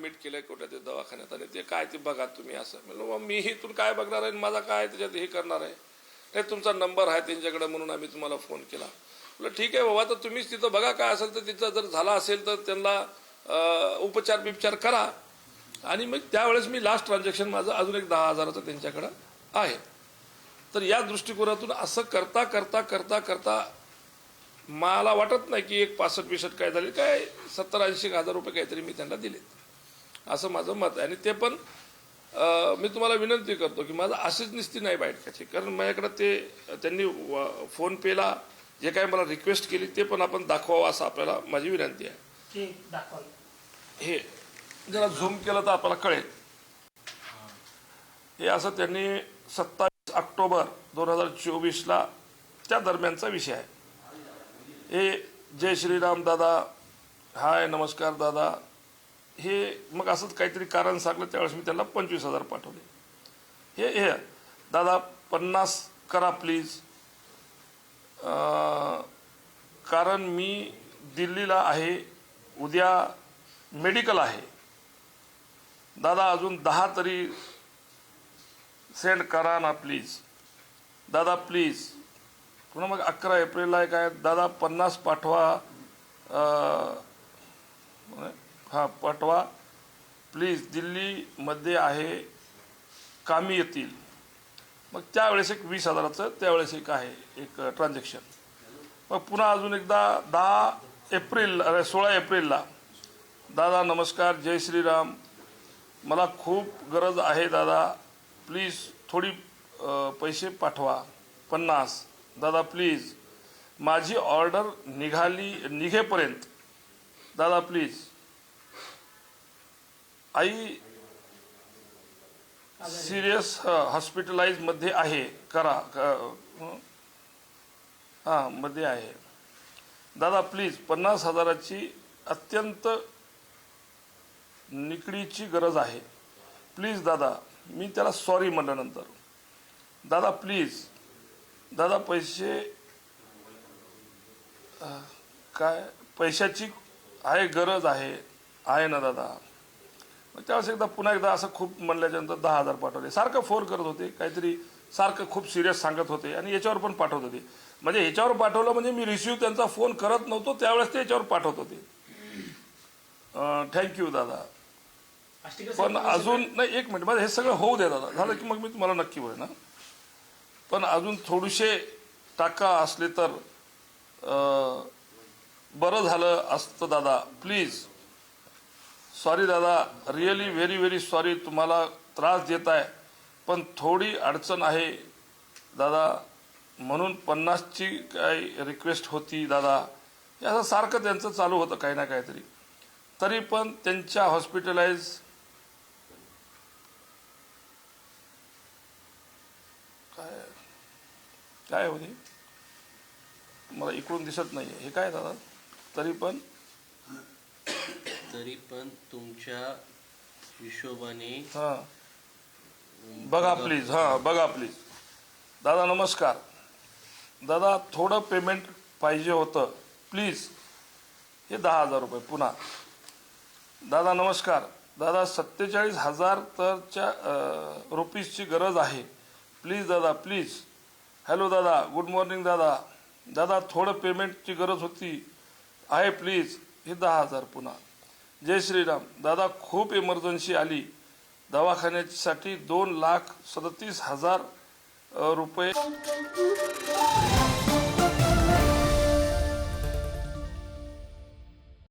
Admit केलं कुठे ते दवाखान्यात आणि ते काय ते बघा तुम्ही असं म्हणलं मी इथून काय बघणार आहे माझा काय त्याच्यात हे करणार आहे नाही तुमचा नंबर आहे त्यांच्याकडे म्हणून आम्ही तुम्हाला फोन केला. म्हटलं ठीक आहे बाबा तर तुम्हीच तिथं बघा काय असेल तर तिथं जर झाला असेल तर त्यांना उपचार करा. आणि मग त्यावेळेस मी लास्ट ट्रान्झॅक्शन माझं अजून एक 10,000चं त्यांच्याकडं आहे. तर या दृष्टिकोनातून असं करता करता करता करता मला वाटत नाही की एक 65-62 काय झाले काय 70-80 हजार रुपये काहीतरी मी त्यांना दिलेत असं माझं मत आहे. आणि ते पण मी तुम्हाला विनंती करतो की माझं अशीच निस्ती नाही बाईटकाची कारण माझ्याकडे ते त्यांनी फोनपेला जे काय मला रिक्वेस्ट केली ते पण आपण दाखवावं असं आपल्याला माझी विनंती आहे. हे जरा झूम केलं तर आपल्याला कळेल. हे असं त्यांनी 27 ऑक्टोबर 2024ला त्या दरम्यानचा विषय आहे. हे जय श्रीराम दादा हाय नमस्कार दादा हे मग असंच काहीतरी कारण सांगलं त्यावेळेस मी त्यांना 25,000 पाठवले. हे दादा 50 करा प्लीज कारण मी दिल्लीला आहे उद्या मेडिकल आहे. दादा अजून 10 तरी सेंड करा ना प्लीज दादा प्लीज. पुन्हा मग 11 एप्रिलला काय दादा 50 पाठवा हां पाठवा प्लीज दिल्लीमध्ये आहे कामी येतील. मग त्यावेळेस एक 20,000चं त्यावेळेस एक आहे एक ट्रान्झॅक्शन. मग पुन्हा अजून एकदा 16 एप्रिलला दादा नमस्कार जय श्रीराम मला खूप गरज आहे दादा प्लीज थोडी पैसे पाठवा 50 दादा प्लीज माझी ऑर्डर निघेपर्यंत दादा प्लीज आई सिरियस हॉस्पिटलाइजमध्ये आहे करा हां मध्ये आहे दादा प्लीज 50,000ची अत्यंत निकडीची गरज आहे प्लीज दादा. मी त्याला सॉरी म्हणल्यानंतर दादा प्लीज दादा पैसे काय पैशाची आहे गरज आहे ना दादा. मग त्यावेळेस एकदा पुन्हा एकदा असं खूप म्हणल्याच्यानंतर 10,000 पाठवले. सारखं फोन करत होते काहीतरी सारखं खूप सिरियस सांगत होते आणि याच्यावर पण पाठवत होते. म्हणजे ह्याच्यावर पाठवलं म्हणजे मी रिसिव्ह त्यांचा फोन करत नव्हतो त्यावेळेस ते याच्यावर पाठवत होते. थँक्यू दादा. पण अजून नाही एक मिनिट माझं हे सगळं होऊ दे दादा झालं की मग मी तुम्हाला नक्की बोलेन ना. पण अजून थोडेसे टाका असले तर बरं झालं असतं दादा प्लीज. सॉरी दादा रिअली व्हेरी व्हेरी सॉरी तुम्हाला त्रास देत आहे पण थोडी अडचण आहे दादा म्हणून 50ची काय रिक्वेस्ट होती दादा. हे असं सारखं त्यांचं चालू होतं काही ना काहीतरी. तरी पण त्यांच्या हॉस्पिटलाइज काय होते मला इकडून दिसत नाही हे काय दादा. तरी पण तुमच्या हिशोबाने हां बघा प्लीज हां बघा प्लीज. दादा नमस्कार दादा थोडं पेमेंट पाहिजे होतं प्लीज. हे 10,000 रुपये पुन्हा. दादा नमस्कार दादा 47,000 रुपीजची गरज आहे प्लीज दादा प्लीज. हॅलो दादा गुड मॉर्निंग दादा दादा थोडं पेमेंटची गरज होती आहे प्लीज. हे 10,000 पुन्हा. जय श्रीराम दादा खूप इमर्जन्सी आली दवाखान्यासाठी 2,37,000 रुपये